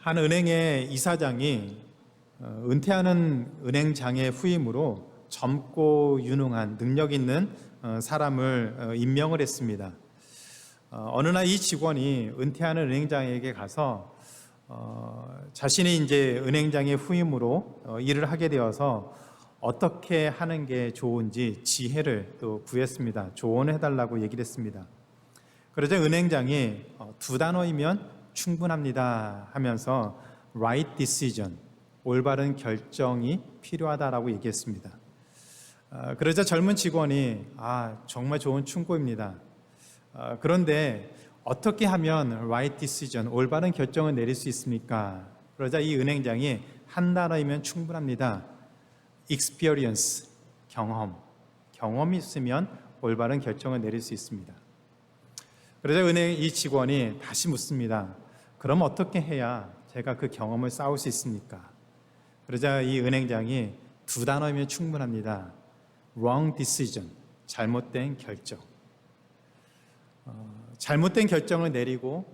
한 은행의 이사장이 은퇴하는 은행장의 후임으로 젊고 유능한 능력 있는 사람을 임명을 했습니다. 어느 날 이 직원이 은퇴하는 은행장에게 가서 자신이 이제 은행장의 후임으로 일을 하게 되어서 어떻게 하는 게 좋은지 지혜를 또 구했습니다. 조언을 해달라고 얘기를 했습니다. 그러자 은행장이 두 단어이면 충분합니다 하면서 right decision, 올바른 결정이 필요하다라고 얘기했습니다. 그러자 젊은 직원이 정말 좋은 충고입니다. 그런데 어떻게 하면 right decision, 올바른 결정을 내릴 수 있습니까? 그러자 이 은행장이 한 단어이면 충분합니다. experience, 경험이 있으면 올바른 결정을 내릴 수 있습니다. 그러자 은행 이 직원이 다시 묻습니다. 그럼 어떻게 해야 제가 그 경험을 쌓을 수 있습니까? 그러자 이 은행장이 두 단어이면 충분합니다. wrong decision, 잘못된 결정. 잘못된 결정을 내리고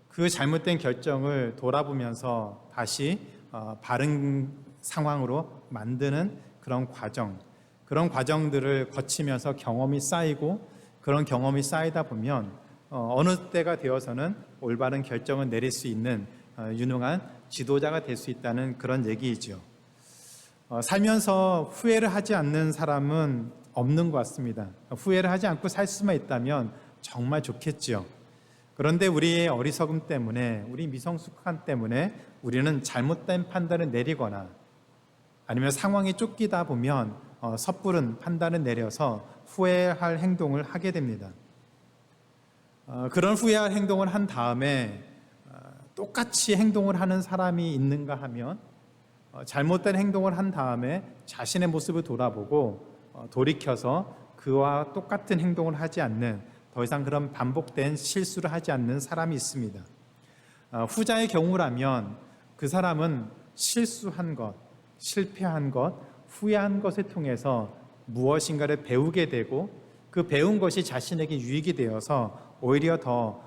그 잘못된 결정을 돌아보면서 다시 바른 상황으로 만드는 그런 과정들을 거치면서 경험이 쌓이고 그런 경험이 쌓이다 보면 어느 때가 되어서는 올바른 결정을 내릴 수 있는 유능한 지도자가 될 수 있다는 그런 얘기이죠. 살면서 후회를 하지 않는 사람은 없는 것 같습니다. 후회를 하지 않고 살 수만 있다면 정말 좋겠지요. 그런데 우리의 어리석음 때문에, 우리 미성숙함 때문에 우리는 잘못된 판단을 내리거나 아니면 상황에 쫓기다 보면 섣부른 판단을 내려서 후회할 행동을 하게 됩니다. 그런 후회할 행동을 한 다음에 똑같이 행동을 하는 사람이 있는가 하면 잘못된 행동을 한 다음에 자신의 모습을 돌아보고 돌이켜서 그와 똑같은 행동을 하지 않는, 더 이상 그런 반복된 실수를 하지 않는 사람이 있습니다. 후자의 경우라면 그 사람은 실수한 것, 실패한 것, 후회한 것을 통해서 무엇인가를 배우게 되고 그 배운 것이 자신에게 유익이 되어서 오히려 더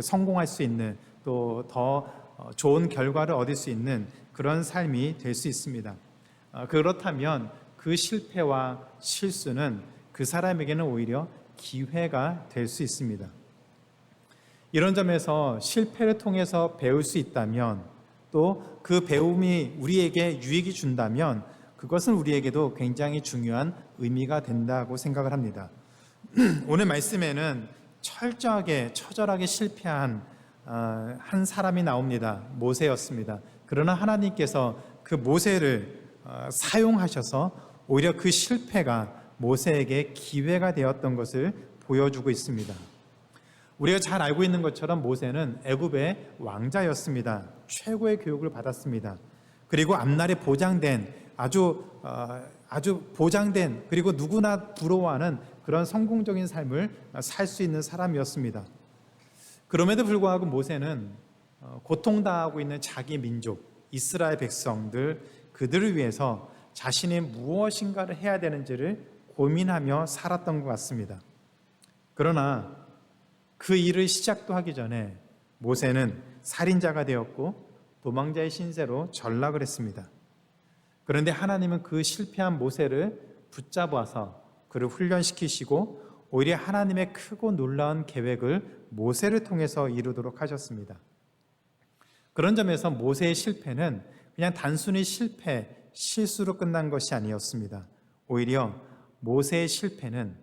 성공할 수 있는, 또 더 좋은 결과를 얻을 수 있는 그런 삶이 될 수 있습니다. 그렇다면 그 실패와 실수는 그 사람에게는 오히려 기회가 될 수 있습니다. 이런 점에서 실패를 통해서 배울 수 있다면, 또 그 배움이 우리에게 유익이 준다면 그것은 우리에게도 굉장히 중요한 의미가 된다고 생각을 합니다. 오늘 말씀에는 철저하게, 처절하게 실패한 한 사람이 나옵니다. 모세였습니다. 그러나 하나님께서 그 모세를 사용하셔서 오히려 그 실패가 모세에게 기회가 되었던 것을 보여주고 있습니다. 우리가 잘 알고 있는 것처럼 모세는 애굽의 왕자였습니다. 최고의 교육을 받았습니다. 그리고 앞날에 보장된, 아주 보장된, 그리고 누구나 부러워하는 그런 성공적인 삶을 살 수 있는 사람이었습니다. 그럼에도 불구하고 모세는 고통당하고 있는 자기 민족, 이스라엘 백성들, 그들을 위해서 자신이 무엇인가를 해야 되는지를 고민하며 살았던 것 같습니다. 그러나 그 일을 시작도 하기 전에 모세는 살인자가 되었고 도망자의 신세로 전락을 했습니다. 그런데 하나님은 그 실패한 모세를 붙잡아서 그를 훈련시키시고 오히려 하나님의 크고 놀라운 계획을 모세를 통해서 이루도록 하셨습니다. 그런 점에서 모세의 실패는 그냥 단순히 실수로 끝난 것이 아니었습니다. 오히려 모세의 실패는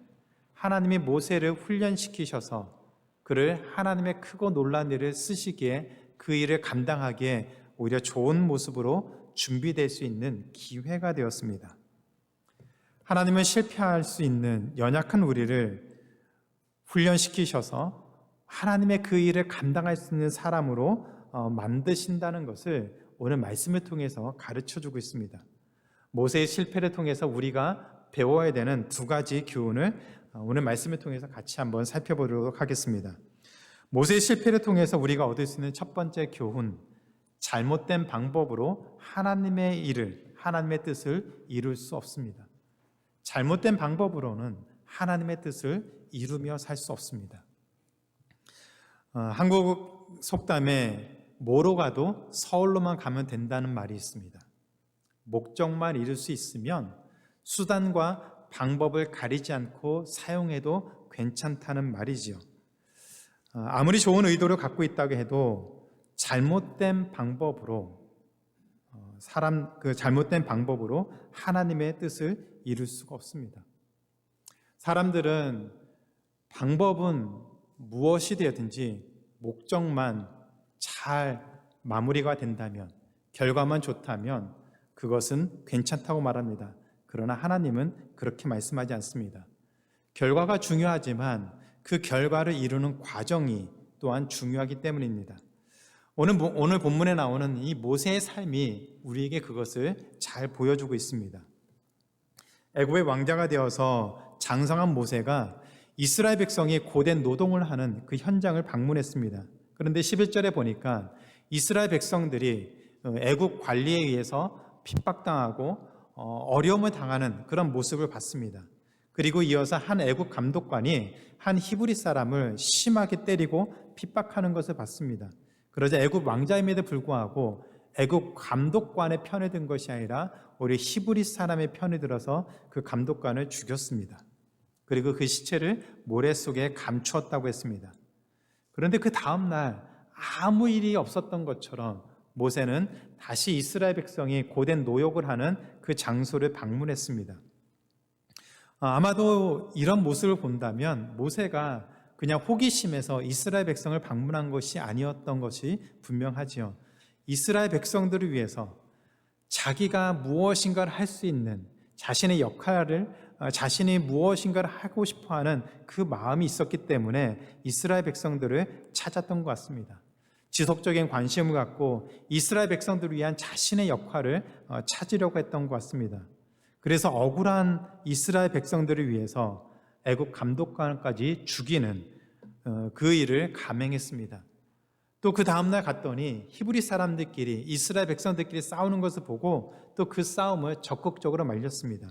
하나님이 모세를 훈련시키셔서 그를 하나님의 크고 놀라운 일을 쓰시기에 그 일을 감당하기에 오히려 좋은 모습으로 준비될 수 있는 기회가 되었습니다. 하나님은 실패할 수 있는 연약한 우리를 훈련시키셔서 하나님의 그 일을 감당할 수 있는 사람으로 만드신다는 것을 오늘 말씀을 통해서 가르쳐주고 있습니다. 모세의 실패를 통해서 우리가 배워야 되는 두 가지 교훈을 오늘 말씀을 통해서 같이 한번 살펴보도록 하겠습니다. 모세의 실패를 통해서 우리가 얻을 수 있는 첫 번째 교훈, 잘못된 방법으로 하나님의 일을, 하나님의 뜻을 이룰 수 없습니다. 잘못된 방법으로는 하나님의 뜻을 이루며 살 수 없습니다. 한국 속담에 뭐로 가도 서울로만 가면 된다는 말이 있습니다. 목적만 이룰 수 있으면 수단과 방법을 가리지 않고 사용해도 괜찮다는 말이지요. 아무리 좋은 의도를 갖고 있다고 해도 잘못된 방법으로 잘못된 방법으로 하나님의 뜻을 이룰 수가 없습니다. 사람들은 방법은 무엇이 되든지 목적만 잘 마무리가 된다면, 결과만 좋다면 그것은 괜찮다고 말합니다. 그러나 하나님은 그렇게 말씀하지 않습니다. 결과가 중요하지만 그 결과를 이루는 과정이 또한 중요하기 때문입니다. 오늘 본문에 나오는 이 모세의 삶이 우리에게 그것을 잘 보여주고 있습니다. 애굽의 왕자가 되어서 장성한 모세가 이스라엘 백성이 고된 노동을 하는 그 현장을 방문했습니다. 그런데 11절에 보니까 이스라엘 백성들이 애굽 관리에 의해서 핍박당하고 어려움을 당하는 그런 모습을 봤습니다. 그리고 이어서 한 애굽 감독관이 한 히브리 사람을 심하게 때리고 핍박하는 것을 봤습니다. 그러자 애굽 왕자임에도 불구하고 애굽 감독관의 편에 든 것이 아니라 오히려 히브리 사람의 편에 들어서 그 감독관을 죽였습니다. 그리고 그 시체를 모래 속에 감추었다고 했습니다. 그런데 그 다음 날 아무 일이 없었던 것처럼 모세는 다시 이스라엘 백성이 고된 노역을 하는 그 장소를 방문했습니다. 아마도 이런 모습을 본다면 모세가 그냥 호기심에서 이스라엘 백성을 방문한 것이 아니었던 것이 분명하지요. 이스라엘 백성들을 위해서 자기가 무엇인가를 할 수 있는 자신의 역할을, 자신이 무엇인가를 하고 싶어하는 그 마음이 있었기 때문에 이스라엘 백성들을 찾았던 것 같습니다. 지속적인 관심을 갖고 이스라엘 백성들을 위한 자신의 역할을 찾으려고 했던 것 같습니다. 그래서 억울한 이스라엘 백성들을 위해서 애굽 감독관까지 죽이는 그 일을 감행했습니다. 또 그 다음날 갔더니 히브리 사람들끼리 이스라엘 백성들끼리 싸우는 것을 보고 또 그 싸움을 적극적으로 말렸습니다.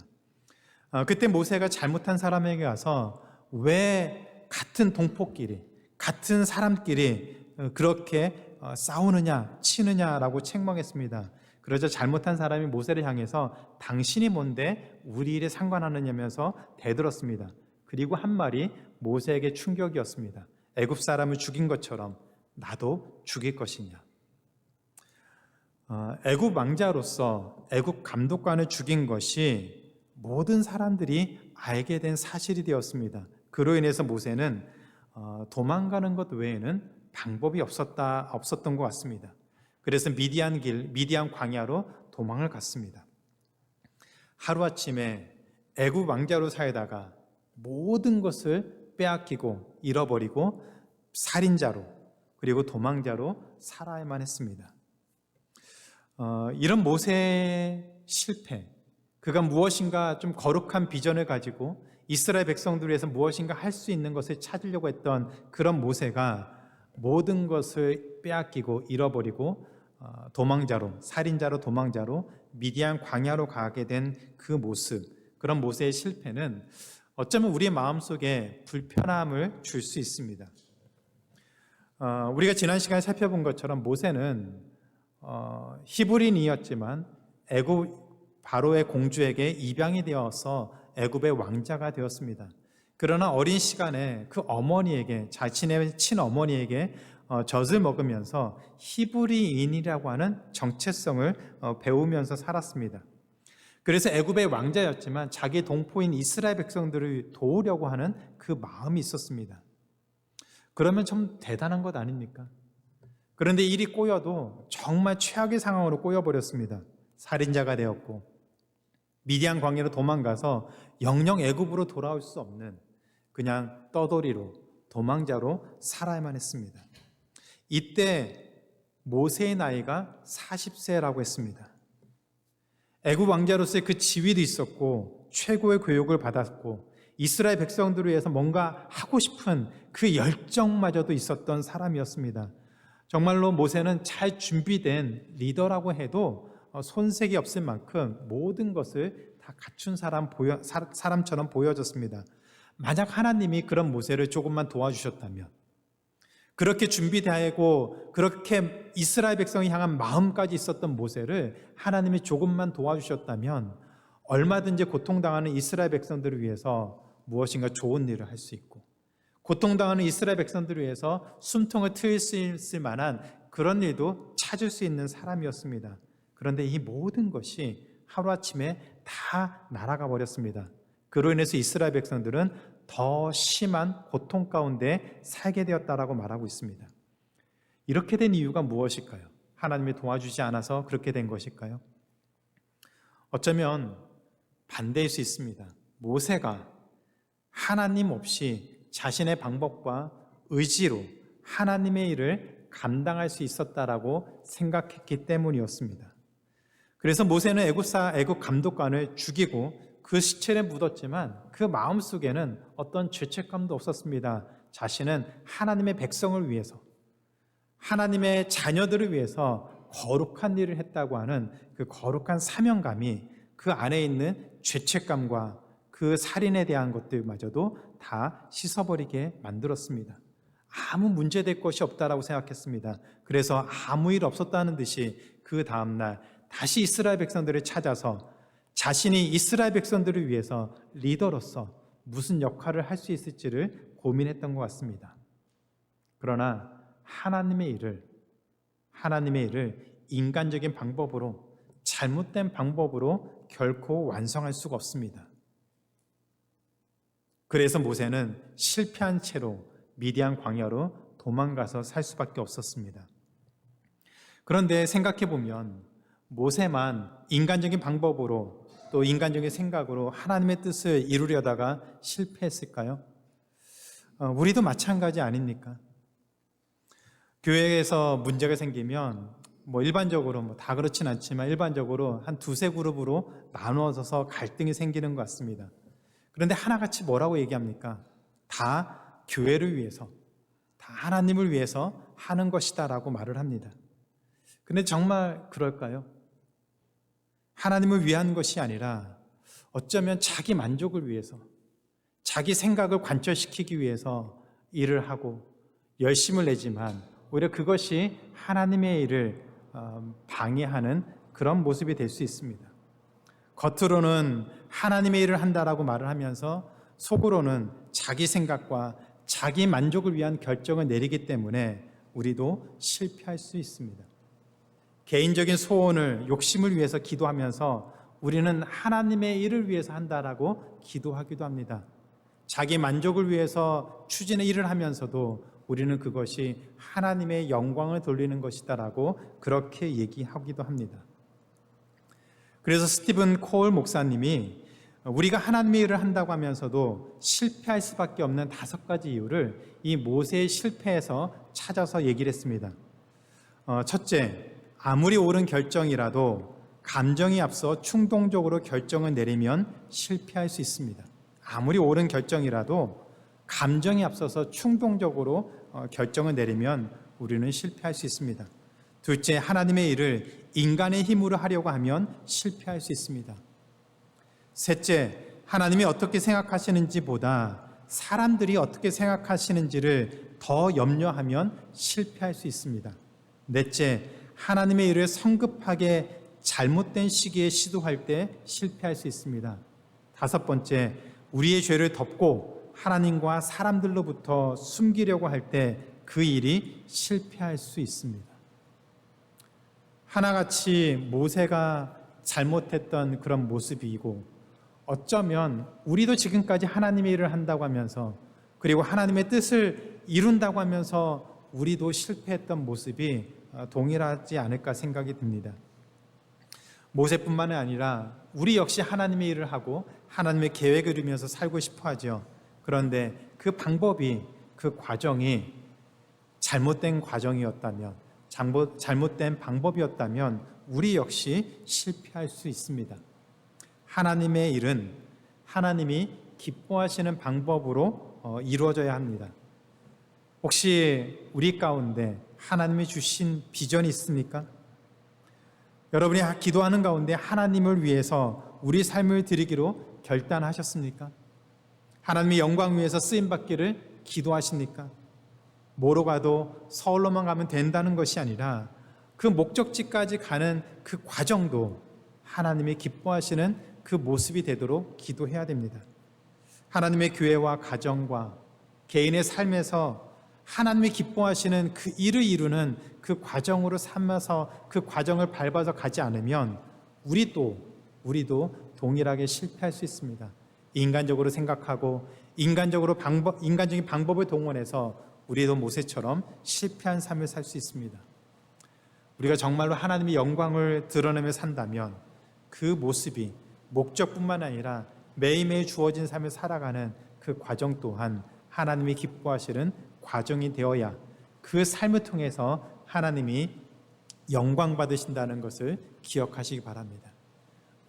그때 모세가 잘못한 사람에게 가서 왜 같은 동포끼리, 같은 사람끼리 그렇게 싸우느냐, 치느냐라고 책망했습니다. 그러자 잘못한 사람이 모세를 향해서 당신이 뭔데 우리 일에 상관하느냐면서 대들었습니다. 그리고 한 말이 모세에게 충격이었습니다. 애굽 사람을 죽인 것처럼 나도 죽일 것이냐. 애굽 왕자로서 애굽 감독관을 죽인 것이 모든 사람들이 알게 된 사실이 되었습니다. 그로 인해서 모세는 도망가는 것 외에는 방법이 없었던 것 같습니다. 그래서 미디안 광야로 도망을 갔습니다. 하루아침에 애굽 왕자로 살다가 모든 것을 빼앗기고 잃어버리고 살인자로 그리고 도망자로 살아야만 했습니다. 이런 모세의 실패, 그가 무엇인가 좀 거룩한 비전을 가지고 이스라엘 백성들을 위해서 무엇인가 할 수 있는 것을 찾으려고 했던 그런 모세가 모든 것을 빼앗기고 잃어버리고 도망자로, 살인자로 도망자로 미디안 광야로 가게 된 그 모습, 그런 모세의 실패는 어쩌면 우리의 마음속에 불편함을 줄 수 있습니다. 우리가 지난 시간에 살펴본 것처럼 모세는 히브리인이었지만 애굽 바로의 공주에게 입양이 되어서 애굽의 왕자가 되었습니다. 그러나 어린 시간에 그 어머니에게, 자신의 친어머니에게 젖을 먹으면서 히브리인이라고 하는 정체성을 배우면서 살았습니다. 그래서 애굽의 왕자였지만 자기 동포인 이스라엘 백성들을 도우려고 하는 그 마음이 있었습니다. 그러면 참 대단한 것 아닙니까? 그런데 일이 꼬여도 정말 최악의 상황으로 꼬여버렸습니다. 살인자가 되었고 미디안 광야로 도망가서 영영 애굽으로 돌아올 수 없는 그냥 떠돌이로, 도망자로 살아야만 했습니다. 이때 모세의 나이가 40세라고 했습니다. 애굽 왕자로서의 그 지위도 있었고 최고의 교육을 받았고 이스라엘 백성들을 위해서 뭔가 하고 싶은 그 열정마저도 있었던 사람이었습니다. 정말로 모세는 잘 준비된 리더라고 해도 손색이 없을 만큼 모든 것을 다 갖춘 사람처럼 보여졌습니다. 만약 하나님이 그런 모세를 조금만 도와주셨다면, 그렇게 준비되고 그렇게 이스라엘 백성을 향한 마음까지 있었던 모세를 하나님이 조금만 도와주셨다면 얼마든지 고통당하는 이스라엘 백성들을 위해서 무엇인가 좋은 일을 할 수 있고, 고통당하는 이스라엘 백성들을 위해서 숨통을 트일 수 있을 만한 그런 일도 찾을 수 있는 사람이었습니다. 그런데 이 모든 것이 하루아침에 다 날아가 버렸습니다. 그로 인해서 이스라엘 백성들은 더 심한 고통 가운데 살게 되었다라고 말하고 있습니다. 이렇게 된 이유가 무엇일까요? 하나님이 도와주지 않아서 그렇게 된 것일까요? 어쩌면 반대일 수 있습니다. 모세가 하나님 없이 자신의 방법과 의지로 하나님의 일을 감당할 수 있었다라고 생각했기 때문이었습니다. 그래서 모세는 애굽 감독관을 죽이고 그 시체를 묻었지만 그 마음속에는 어떤 죄책감도 없었습니다. 자신은 하나님의 백성을 위해서, 하나님의 자녀들을 위해서 거룩한 일을 했다고 하는 그 거룩한 사명감이 그 안에 있는 죄책감과 그 살인에 대한 것들마저도 다 씻어버리게 만들었습니다. 아무 문제될 것이 없다라고 생각했습니다. 그래서 아무 일 없었다는 듯이 그 다음날 다시 이스라엘 백성들을 찾아서 자신이 이스라엘 백성들을 위해서 리더로서 무슨 역할을 할 수 있을지를 고민했던 것 같습니다. 그러나 하나님의 일을 인간적인 방법으로, 잘못된 방법으로 결코 완성할 수가 없습니다. 그래서 모세는 실패한 채로 미디안 광야로 도망가서 살 수밖에 없었습니다. 그런데 생각해 보면 모세만 인간적인 방법으로 또 인간적인 생각으로 하나님의 뜻을 이루려다가 실패했을까요? 우리도 마찬가지 아닙니까? 교회에서 문제가 생기면 일반적으로 다 그렇진 않지만 일반적으로 한 두세 그룹으로 나누어져서 갈등이 생기는 것 같습니다. 그런데 하나같이 뭐라고 얘기합니까? 다 교회를 위해서, 다 하나님을 위해서 하는 것이다라고 말을 합니다. 그런데 정말 그럴까요? 하나님을 위한 것이 아니라 어쩌면 자기 만족을 위해서, 자기 생각을 관철시키기 위해서 일을 하고 열심을 내지만 오히려 그것이 하나님의 일을 방해하는 그런 모습이 될 수 있습니다. 겉으로는 하나님의 일을 한다라고 말을 하면서 속으로는 자기 생각과 자기 만족을 위한 결정을 내리기 때문에 우리도 실패할 수 있습니다. 개인적인 소원을, 욕심을 위해서 기도하면서 우리는 하나님의 일을 위해서 한다라고 기도하기도 합니다. 자기 만족을 위해서 추진의 일을 하면서도 우리는 그것이 하나님의 영광을 돌리는 것이다라고 그렇게 얘기하기도 합니다. 그래서 스티븐 콜 목사님이 우리가 하나님의 일을 한다고 하면서도 실패할 수밖에 없는 5가지 이유를 이 모세의 실패에서 찾아서 얘기를 했습니다. 첫째, 아무리 옳은 결정이라도 감정이 앞서 충동적으로 결정을 내리면 실패할 수 있습니다. 아무리 옳은 결정이라도 감정이 앞서서 충동적으로 결정을 내리면 우리는 실패할 수 있습니다. 둘째, 하나님의 일을 인간의 힘으로 하려고 하면 실패할 수 있습니다. 셋째, 하나님이 어떻게 생각하시는지 보다 사람들이 어떻게 생각하시는지를 더 염려하면 실패할 수 있습니다. 넷째, 하나님의 일을 성급하게 잘못된 시기에 시도할 때 실패할 수 있습니다. 5번째, 우리의 죄를 덮고 하나님과 사람들로부터 숨기려고 할 때 그 일이 실패할 수 있습니다. 하나같이 모세가 잘못했던 그런 모습이고, 어쩌면 우리도 지금까지 하나님의 일을 한다고 하면서, 그리고 하나님의 뜻을 이룬다고 하면서 우리도 실패했던 모습이 동일하지 않을까 생각이 듭니다. 모세뿐만 아니라 우리 역시 하나님의 일을 하고 하나님의 계획을 이루면서 살고 싶어 하죠. 그런데 그 방법이, 그 과정이 잘못된 과정이었다면, 잘못된 방법이었다면 우리 역시 실패할 수 있습니다. 하나님의 일은 하나님이 기뻐하시는 방법으로 이루어져야 합니다. 혹시 우리 가운데 하나님이 주신 비전이 있습니까? 여러분이 기도하는 가운데 하나님을 위해서 우리 삶을 드리기로 결단하셨습니까? 하나님의 영광 위해서 쓰임받기를 기도하십니까? 뭐로 가도 서울로만 가면 된다는 것이 아니라 그 목적지까지 가는 그 과정도 하나님이 기뻐하시는 그 모습이 되도록 기도해야 됩니다. 하나님의 교회와 가정과 개인의 삶에서 하나님이 기뻐하시는 그 일을 이루는 그 과정으로 삼아서 그 과정을 밟아서 가지 않으면 우리도 동일하게 실패할 수 있습니다. 인간적으로 생각하고 인간적인 방법을 동원해서 우리도 모세처럼 실패한 삶을 살 수 있습니다. 우리가 정말로 하나님의 영광을 드러내며 산다면 그 모습이 목적뿐만 아니라 매일매일 주어진 삶을 살아가는 그 과정 또한 하나님이 기뻐하시는 과정이 되어야 그 삶을 통해서 하나님이 영광 받으신다는 것을 기억하시기 바랍니다.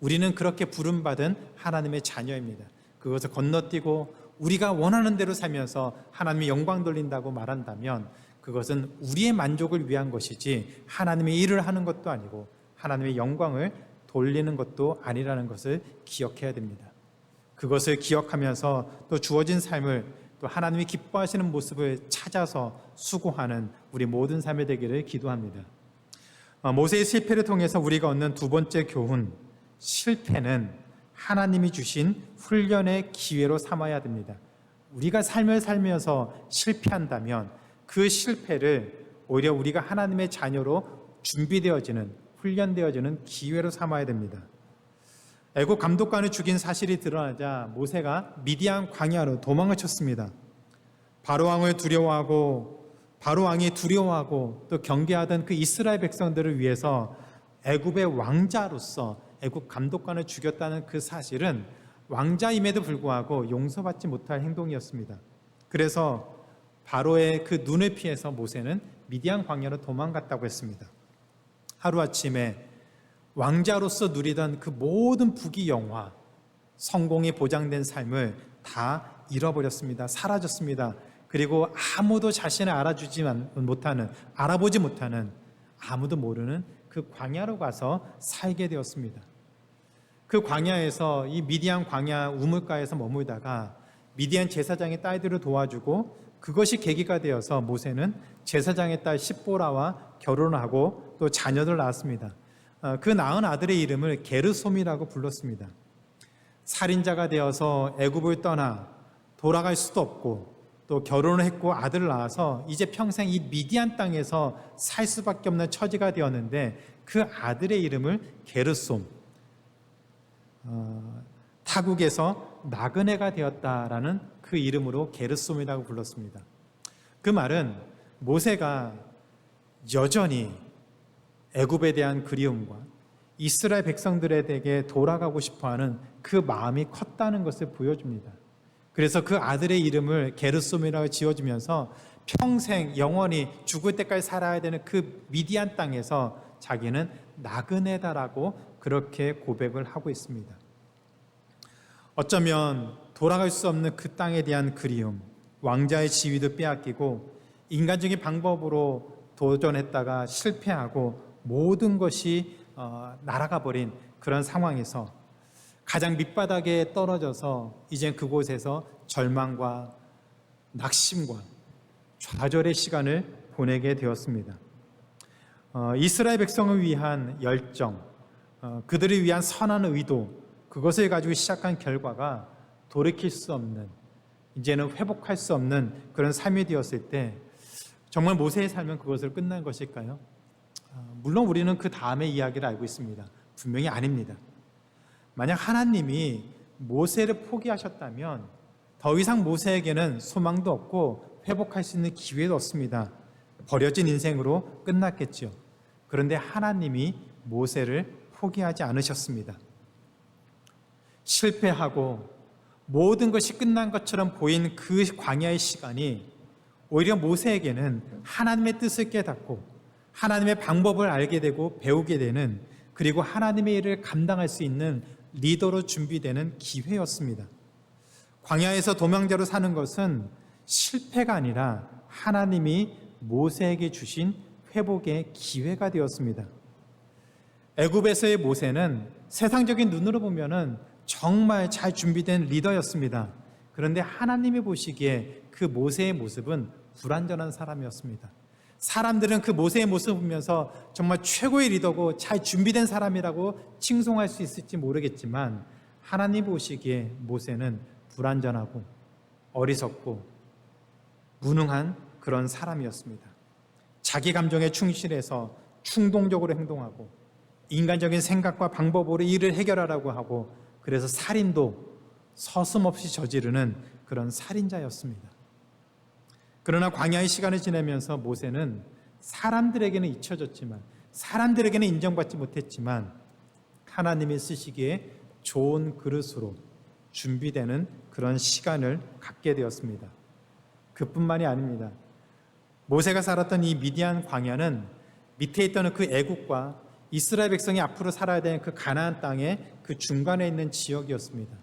우리는 그렇게 부름받은 하나님의 자녀입니다. 그것을 건너뛰고 우리가 원하는 대로 살면서 하나님의 영광 돌린다고 말한다면 그것은 우리의 만족을 위한 것이지 하나님의 일을 하는 것도 아니고 하나님의 영광을 돌리는 것도 아니라는 것을 기억해야 됩니다. 그것을 기억하면서 또 주어진 삶을 또 하나님이 기뻐하시는 모습을 찾아서 수고하는 우리 모든 삶이 되기를 기도합니다. 모세의 실패를 통해서 우리가 얻는 두 번째 교훈, 실패는 하나님이 주신 훈련의 기회로 삼아야 됩니다. 우리가 삶을 살면서 실패한다면 그 실패를 오히려 우리가 하나님의 자녀로 준비되어지는, 훈련되어지는 기회로 삼아야 됩니다. 애국 감독관을 죽인 사실이 드러나자 모세가 미디안 광야로 도망을 쳤습니다. 바로왕이 두려워하고 또 경계하던 그 이스라엘 백성들을 위해서 애굽의 왕자로서 애국 감독관을 죽였다는 그 사실은 왕자임에도 불구하고 용서받지 못할 행동이었습니다. 그래서 바로의 그 눈을 피해서 모세는 미디안 광야로 도망갔다고 했습니다. 하루아침에 왕자로서 누리던 그 모든 부귀영화, 성공이 보장된 삶을 다 잃어버렸습니다. 사라졌습니다. 그리고 아무도 자신을 알아보지 못하는, 아무도 모르는 그 광야로 가서 살게 되었습니다. 그 광야에서 이 미디안 광야 우물가에서 머물다가 미디안 제사장의 딸들을 도와주고 그것이 계기가 되어서 모세는 제사장의 딸 십보라와 결혼하고 또 자녀를 낳았습니다. 그 낳은 아들의 이름을 게르솜이라고 불렀습니다. 살인자가 되어서 애굽을 떠나 돌아갈 수도 없고 또 결혼을 했고 아들을 낳아서 이제 평생 이 미디안 땅에서 살 수밖에 없는 처지가 되었는데 그 아들의 이름을 게르솜, 타국에서 나그네가 되었다라는 그 이름으로 게르솜이라고 불렀습니다. 그 말은 모세가 여전히 애굽에 대한 그리움과 이스라엘 백성들에게 돌아가고 싶어하는 그 마음이 컸다는 것을 보여줍니다. 그래서 그 아들의 이름을 게르솜이라고 지어주면서 평생 영원히 죽을 때까지 살아야 되는 그 미디안 땅에서 자기는 나그네다라고 그렇게 고백을 하고 있습니다. 어쩌면 돌아갈 수 없는 그 땅에 대한 그리움, 왕자의 지위도 빼앗기고 인간적인 방법으로 도전했다가 실패하고 모든 것이 날아가 버린 그런 상황에서 가장 밑바닥에 떨어져서 이제 그곳에서 절망과 낙심과 좌절의 시간을 보내게 되었습니다. 이스라엘 백성을 위한 열정, 그들을 위한 선한 의도, 그것을 가지고 시작한 결과가 돌이킬 수 없는, 이제는 회복할 수 없는 그런 삶이 되었을 때 정말 모세의 삶은 그것을 끝난 것일까요? 물론 우리는 그 다음의 이야기를 알고 있습니다. 분명히 아닙니다. 만약 하나님이 모세를 포기하셨다면 더 이상 모세에게는 소망도 없고 회복할 수 있는 기회도 없습니다. 버려진 인생으로 끝났겠죠. 그런데 하나님이 모세를 포기하지 않으셨습니다. 실패하고 모든 것이 끝난 것처럼 보인 그 광야의 시간이 오히려 모세에게는 하나님의 뜻을 깨닫고 하나님의 방법을 알게 되고 배우게 되는, 그리고 하나님의 일을 감당할 수 있는 리더로 준비되는 기회였습니다. 광야에서 도망자로 사는 것은 실패가 아니라 하나님이 모세에게 주신 회복의 기회가 되었습니다. 애굽에서의 모세는 세상적인 눈으로 보면은 정말 잘 준비된 리더였습니다. 그런데 하나님이 보시기에 그 모세의 모습은 불완전한 사람이었습니다. 사람들은 그 모세의 모습을 보면서 정말 최고의 리더고 잘 준비된 사람이라고 칭송할 수 있을지 모르겠지만 하나님 보시기에 모세는 불완전하고 어리석고 무능한 그런 사람이었습니다. 자기 감정에 충실해서 충동적으로 행동하고 인간적인 생각과 방법으로 일을 해결하라고 하고 그래서 살인도 서슴없이 저지르는 그런 살인자였습니다. 그러나 광야의 시간을 지내면서 모세는 사람들에게는 잊혀졌지만 사람들에게는 인정받지 못했지만 하나님이 쓰시기에 좋은 그릇으로 준비되는 그런 시간을 갖게 되었습니다. 그뿐만이 아닙니다. 모세가 살았던 이 미디안 광야는 밑에 있던 그 애국과 이스라엘 백성이 앞으로 살아야 되는 그 가나안 땅의 그 중간에 있는 지역이었습니다.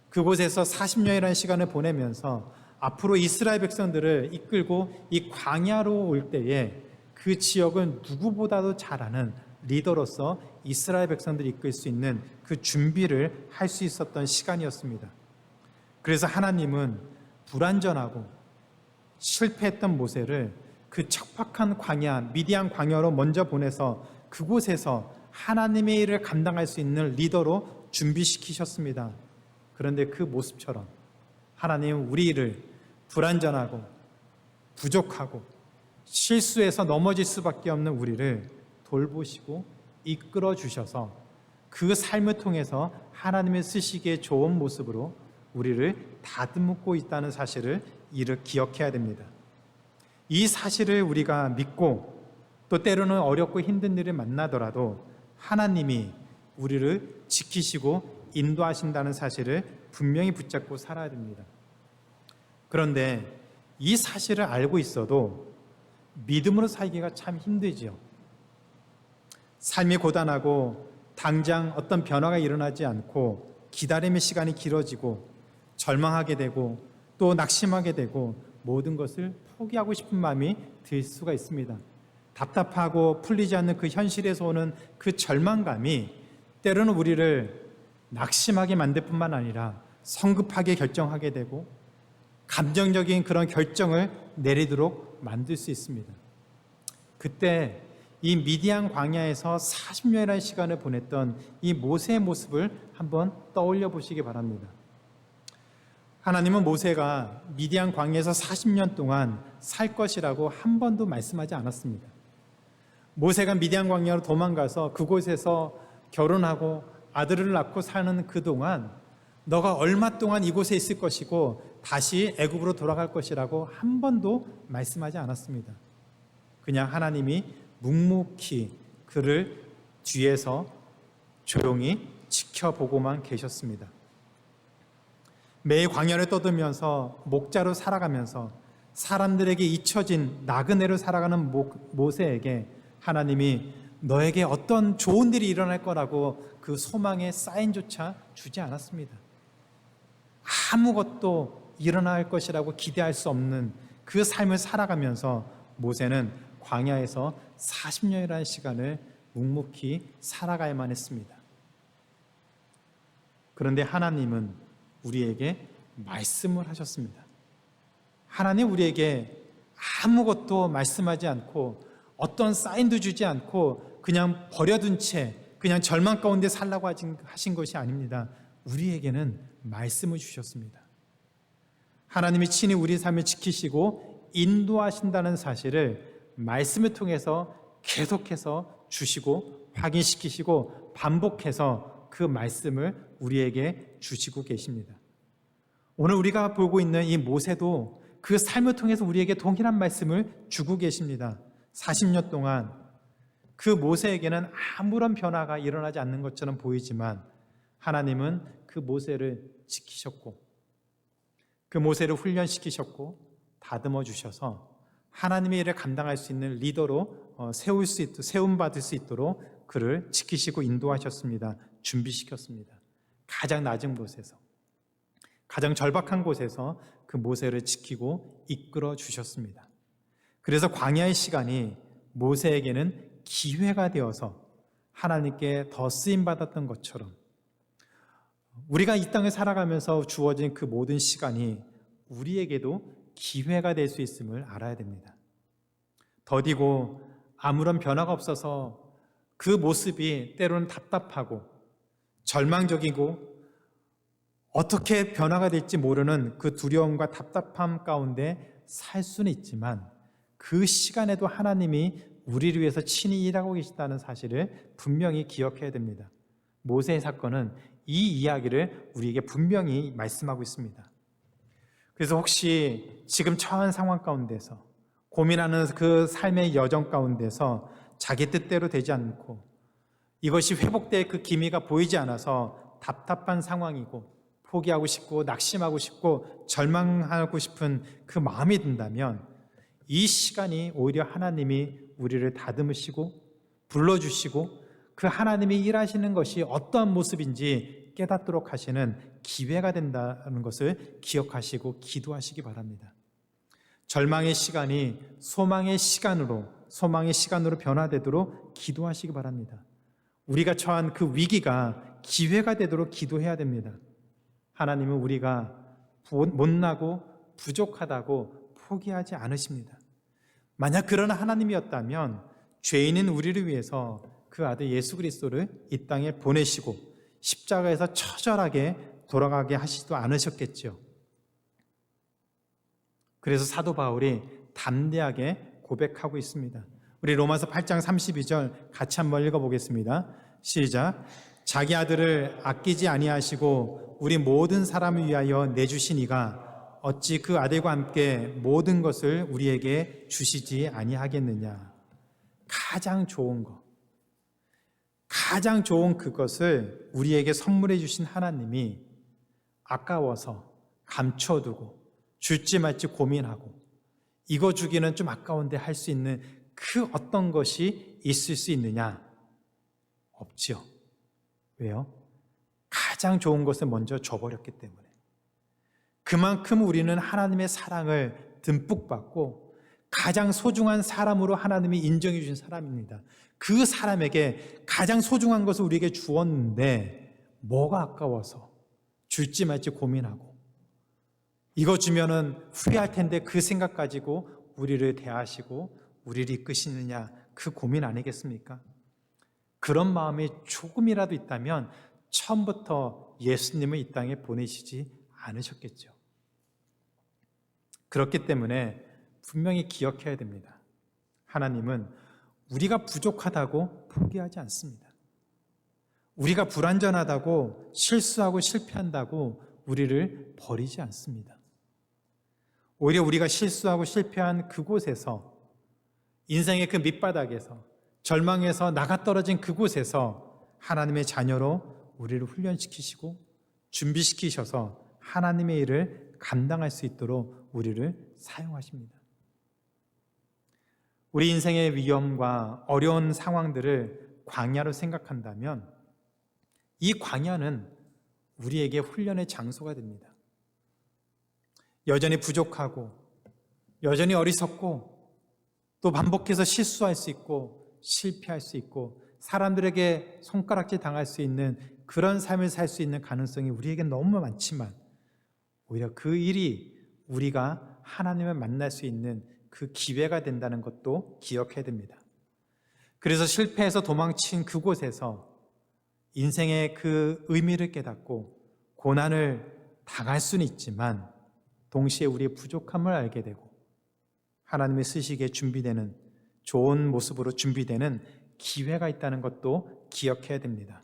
그곳에서 40년이라는 시간을 보내면서 앞으로 이스라엘 백성들을 이끌고 이 광야로 올 때에 그 지역은 누구보다도 잘 아는 리더로서 이스라엘 백성들을 이끌 수 있는 그 준비를 할 수 있었던 시간이었습니다. 그래서 하나님은 불완전하고 실패했던 모세를 그 척박한 광야, 미디안 광야로 먼저 보내서 그곳에서 하나님의 일을 감당할 수 있는 리더로 준비시키셨습니다. 그런데 그 모습처럼 하나님은 우리를 불완전하고 부족하고 실수해서 넘어질 수밖에 없는 우리를 돌보시고 이끌어 주셔서 그 삶을 통해서 하나님의 쓰시기에 좋은 모습으로 우리를 다듬고 있다는 사실을 기억해야 됩니다. 이 사실을 우리가 믿고 또 때로는 어렵고 힘든 일을 만나더라도 하나님이 우리를 지키시고 인도하신다는 사실을 분명히 붙잡고 살아야 됩니다. 그런데 이 사실을 알고 있어도 믿음으로 살기가 참 힘들지요. 삶이 고단하고 당장 어떤 변화가 일어나지 않고 기다림의 시간이 길어지고 절망하게 되고 또 낙심하게 되고 모든 것을 포기하고 싶은 마음이 들 수가 있습니다. 답답하고 풀리지 않는 그 현실에서 오는 그 절망감이 때로는 우리를 낙심하게 만들 뿐만 아니라 성급하게 결정하게 되고 감정적인 그런 결정을 내리도록 만들 수 있습니다. 그때 이 미디안 광야에서 40년이라는 시간을 보냈던 이 모세의 모습을 한번 떠올려 보시기 바랍니다. 하나님은 모세가 미디안 광야에서 40년 동안 살 것이라고 한 번도 말씀하지 않았습니다. 모세가 미디안 광야로 도망가서 그곳에서 결혼하고 아들을 낳고 사는 그동안 너가 얼마 동안 이곳에 있을 것이고 다시 애굽으로 돌아갈 것이라고 한 번도 말씀하지 않았습니다. 그냥 하나님이 묵묵히 그를 뒤에서 조용히 지켜보고만 계셨습니다. 매일 광야를 떠들면서 목자로 살아가면서 사람들에게 잊혀진 나그네로 살아가는 모세에게 하나님이 너에게 어떤 좋은 일이 일어날 거라고 그 소망의 사인조차 주지 않았습니다. 아무것도 일어날 것이라고 기대할 수 없는 그 삶을 살아가면서 모세는 광야에서 40년이라는 시간을 묵묵히 살아가야만 했습니다. 그런데 하나님은 우리에게 말씀을 하셨습니다. 하나님 우리에게 아무것도 말씀하지 않고 어떤 사인도 주지 않고 그냥 버려둔 채 그냥 절망 가운데 살라고 하신 것이 아닙니다. 우리에게는 말씀을 주셨습니다. 하나님이 친히 우리 삶을 지키시고 인도하신다는 사실을 말씀을 통해서 계속해서 주시고 확인시키시고 반복해서 그 말씀을 우리에게 주시고 계십니다. 오늘 우리가 보고 있는 이 모세도 그 삶을 통해서 우리에게 동일한 말씀을 주고 계십니다. 40년 동안 그 모세에게는 아무런 변화가 일어나지 않는 것처럼 보이지만 하나님은 그 모세를 지키셨고 그 모세를 훈련시키셨고 다듬어 주셔서 하나님의 일을 감당할 수 있는 리더로 세움받을 수 있도록 그를 지키시고 인도하셨습니다. 준비시켰습니다. 가장 낮은 곳에서 가장 절박한 곳에서 그 모세를 지키고 이끌어 주셨습니다. 그래서 광야의 시간이 모세에게는 기회가 되어서 하나님께 더 쓰임받았던 것처럼 우리가 이 땅을 살아가면서 주어진 그 모든 시간이 우리에게도 기회가 될 수 있음을 알아야 됩니다. 더디고 아무런 변화가 없어서 그 모습이 때로는 답답하고 절망적이고 어떻게 변화가 될지 모르는 그 두려움과 답답함 가운데 살 수는 있지만 그 시간에도 하나님이 우리를 위해서 친히 일하고 계시다는 사실을 분명히 기억해야 됩니다. 모세의 사건은 이 이야기를 우리에게 분명히 말씀하고 있습니다. 그래서 혹시 지금 처한 상황 가운데서 고민하는 그 삶의 여정 가운데서 자기 뜻대로 되지 않고 이것이 회복될 그 기미가 보이지 않아서 답답한 상황이고 포기하고 싶고 낙심하고 싶고 절망하고 싶은 그 마음이 든다면 이 시간이 오히려 하나님이 우리를 다듬으시고 불러주시고 그 하나님이 일하시는 것이 어떠한 모습인지 깨닫도록 하시는 기회가 된다는 것을 기억하시고 기도하시기 바랍니다. 절망의 시간이 소망의 시간으로 변화되도록 기도하시기 바랍니다. 우리가 처한 그 위기가 기회가 되도록 기도해야 됩니다. 하나님은 우리가 못나고 부족하다고 포기하지 않으십니다. 만약 그런 하나님이었다면 죄인인 우리를 위해서 그 아들 예수 그리스도를 이 땅에 보내시고 십자가에서 처절하게 돌아가게 하시지도 않으셨겠죠. 그래서 사도 바울이 담대하게 고백하고 있습니다. 우리 로마서 8장 32절 같이 한번 읽어보겠습니다. 시작. 자기 아들을 아끼지 아니하시고 우리 모든 사람을 위하여 내주신 이가 어찌 그 아들과 함께 모든 것을 우리에게 주시지 아니하겠느냐. 가장 좋은 것, 가장 좋은 그것을 우리에게 선물해 주신 하나님이 아까워서 감춰두고 줄지 말지 고민하고 이거 주기는 좀 아까운데 할 수 있는 그 어떤 것이 있을 수 있느냐? 없지요. 왜요? 가장 좋은 것을 먼저 줘버렸기 때문에. 그만큼 우리는 하나님의 사랑을 듬뿍 받고 가장 소중한 사람으로 하나님이 인정해 주신 사람입니다. 그 사람에게 가장 소중한 것을 우리에게 주었는데 뭐가 아까워서 줄지 말지 고민하고 이거 주면은 후회할 텐데 그 생각 가지고 우리를 대하시고 우리를 이끄시느냐, 그 고민 아니겠습니까? 그런 마음이 조금이라도 있다면 처음부터 예수님을 이 땅에 보내시지 않으셨겠죠. 그렇기 때문에 분명히 기억해야 됩니다. 하나님은 우리가 부족하다고 포기하지 않습니다. 우리가 불완전하다고 실수하고 실패한다고 우리를 버리지 않습니다. 오히려 우리가 실수하고 실패한 그곳에서, 인생의 그 밑바닥에서, 절망에서 나가 떨어진 그곳에서 하나님의 자녀로 우리를 훈련시키시고 준비시키셔서 하나님의 일을 감당할 수 있도록 우리를 사용하십니다. 우리 인생의 위험과 어려운 상황들을 광야로 생각한다면 이 광야는 우리에게 훈련의 장소가 됩니다. 여전히 부족하고 여전히 어리석고 또 반복해서 실수할 수 있고 실패할 수 있고 사람들에게 손가락질 당할 수 있는 그런 삶을 살 수 있는 가능성이 우리에게 너무 많지만 오히려 그 일이 우리가 하나님을 만날 수 있는 그 기회가 된다는 것도 기억해야 됩니다. 그래서 실패해서 도망친 그곳에서 인생의 그 의미를 깨닫고 고난을 당할 수는 있지만 동시에 우리의 부족함을 알게 되고 하나님의 쓰시기에 준비되는 좋은 모습으로 준비되는 기회가 있다는 것도 기억해야 됩니다.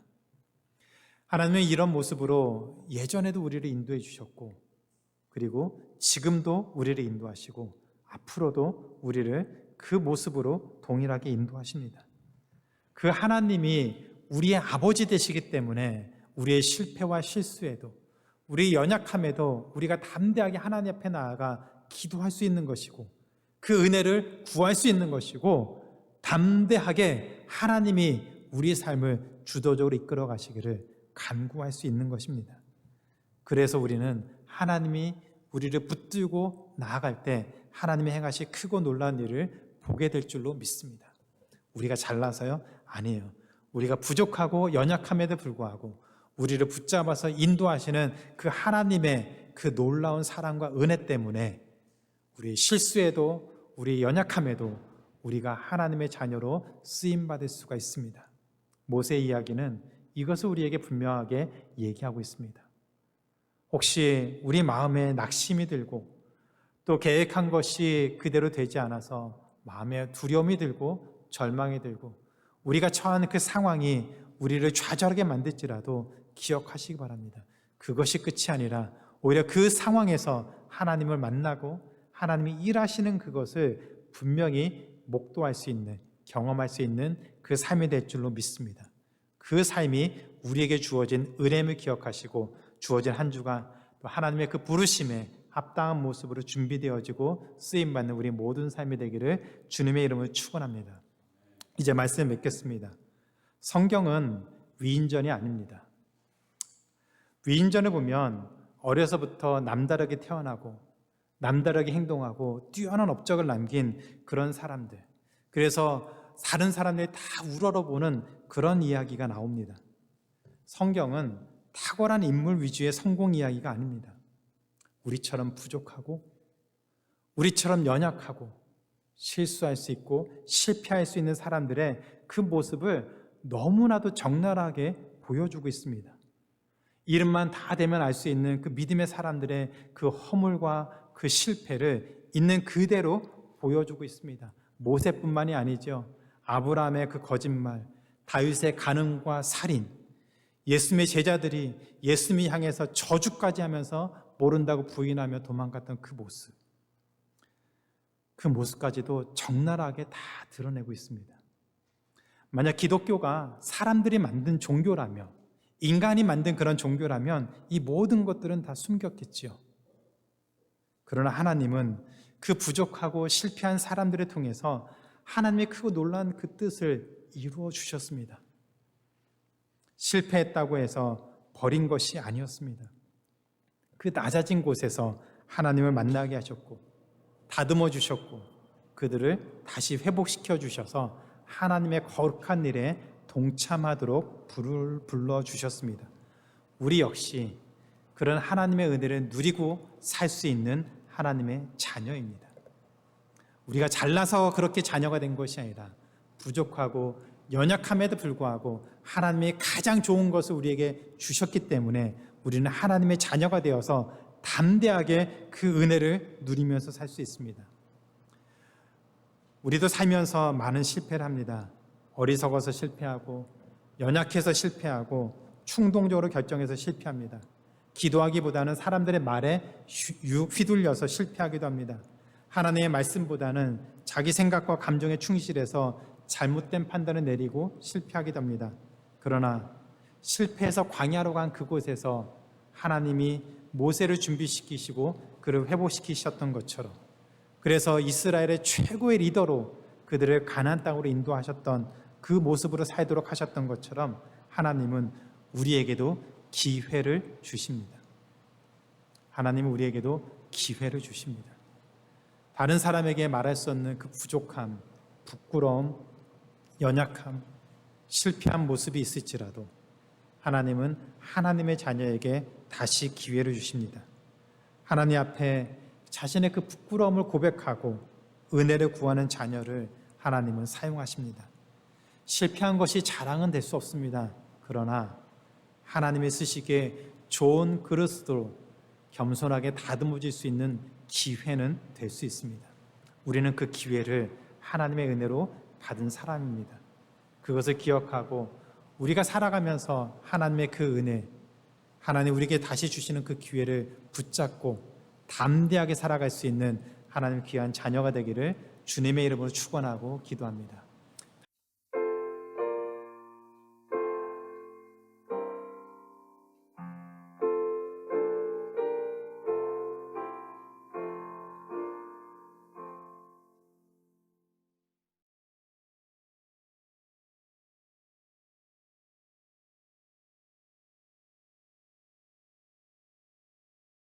하나님은 이런 모습으로 예전에도 우리를 인도해 주셨고 그리고 지금도 우리를 인도하시고 앞으로도 우리를 그 모습으로 동일하게 인도하십니다. 그 하나님이 우리의 아버지 되시기 때문에 우리의 실패와 실수에도 우리의 연약함에도 우리가 담대하게 하나님 앞에 나아가 기도할 수 있는 것이고 그 은혜를 구할 수 있는 것이고 담대하게 하나님이 우리의 삶을 주도적으로 이끌어 가시기를 간구할 수 있는 것입니다. 그래서 우리는 하나님이 우리를 붙들고 나아갈 때 하나님의 행하실 크고 놀라운 일을 보게 될 줄로 믿습니다. 우리가 잘나서요? 아니에요. 우리가 부족하고 연약함에도 불구하고 우리를 붙잡아서 인도하시는 그 하나님의 그 놀라운 사랑과 은혜 때문에 우리 실수에도 우리 연약함에도 우리가 하나님의 자녀로 쓰임받을 수가 있습니다. 모세의 이야기는 이것을 우리에게 분명하게 얘기하고 있습니다. 혹시 우리 마음에 낙심이 들고 또 계획한 것이 그대로 되지 않아서 마음에 두려움이 들고 절망이 들고 우리가 처한 그 상황이 우리를 좌절하게 만들지라도 기억하시기 바랍니다. 그것이 끝이 아니라 오히려 그 상황에서 하나님을 만나고 하나님이 일하시는 그것을 분명히 목도할 수 있는, 경험할 수 있는 그 삶이 될 줄로 믿습니다. 그 삶이 우리에게 주어진 은혜임을 기억하시고 주어진 한 주가 또 하나님의 그 부르심에 합당한 모습으로 준비되어지고 쓰임받는 우리 모든 삶이 되기를 주님의 이름으로 축원합니다. 이제 말씀을 맺겠습니다. 성경은 위인전이 아닙니다. 위인전을 보면 어려서부터 남다르게 태어나고 남다르게 행동하고 뛰어난 업적을 남긴 그런 사람들, 그래서 다른 사람들이 다 우러러보는 그런 이야기가 나옵니다. 성경은 탁월한 인물 위주의 성공 이야기가 아닙니다. 우리처럼 부족하고 우리처럼 연약하고 실수할 수 있고 실패할 수 있는 사람들의 그 모습을 너무나도 적나라하게 보여주고 있습니다. 이름만 다 되면 알 수 있는 그 믿음의 사람들의 그 허물과 그 실패를 있는 그대로 보여주고 있습니다. 모세뿐만이 아니죠. 아브라함의 그 거짓말, 다윗의 간음과 살인, 예수님의 제자들이 예수님을 향해서 저주까지 하면서 모른다고 부인하며 도망갔던 그 모습, 그 모습까지도 적나라하게 다 드러내고 있습니다. 만약 기독교가 사람들이 만든 종교라면, 인간이 만든 그런 종교라면 이 모든 것들은 다 숨겼겠지요. 그러나 하나님은 그 부족하고 실패한 사람들을 통해서 하나님의 크고 놀라운 그 뜻을 이루어 주셨습니다. 실패했다고 해서 버린 것이 아니었습니다. 그 낮아진 곳에서 하나님을 만나게 하셨고 다듬어 주셨고 그들을 다시 회복시켜 주셔서 하나님의 거룩한 일에 동참하도록 불러주셨습니다. 우리 역시 그런 하나님의 은혜를 누리고 살 수 있는 하나님의 자녀입니다. 우리가 잘나서 그렇게 자녀가 된 것이 아니라 부족하고 연약함에도 불구하고 하나님이 가장 좋은 것을 우리에게 주셨기 때문에 우리는 하나님의 자녀가 되어서 담대하게 그 은혜를 누리면서 살 수 있습니다. 우리도 살면서 많은 실패를 합니다. 어리석어서 실패하고 연약해서 실패하고 충동적으로 결정해서 실패합니다. 기도하기보다는 사람들의 말에 휘둘려서 실패하기도 합니다. 하나님의 말씀보다는 자기 생각과 감정에 충실해서 잘못된 판단을 내리고 실패하기도 합니다. 그러나 실패해서 광야로 간 그곳에서 하나님이 모세를 준비시키시고 그를 회복시키셨던 것처럼, 그래서 이스라엘의 최고의 리더로 그들을 가나안 땅으로 인도하셨던 그 모습으로 살도록 하셨던 것처럼 하나님은 우리에게도 기회를 주십니다. 하나님은 우리에게도 기회를 주십니다. 다른 사람에게 말할 수 없는 그 부족함, 부끄러움, 연약함, 실패한 모습이 있을지라도 하나님은 하나님의 자녀에게 다시 기회를 주십니다. 하나님 앞에 자신의 그 부끄러움을 고백하고 은혜를 구하는 자녀를 하나님은 사용하십니다. 실패한 것이 자랑은 될 수 없습니다. 그러나 하나님의 쓰시기에 좋은 그릇으로 겸손하게 다듬어질 수 있는 기회는 될 수 있습니다. 우리는 그 기회를 하나님의 은혜로 받은 사람입니다. 그것을 기억하고 우리가 살아가면서 하나님의 그 은혜, 하나님 우리에게 다시 주시는 그 기회를 붙잡고 담대하게 살아갈 수 있는 하나님 귀한 자녀가 되기를 주님의 이름으로 축원하고 기도합니다.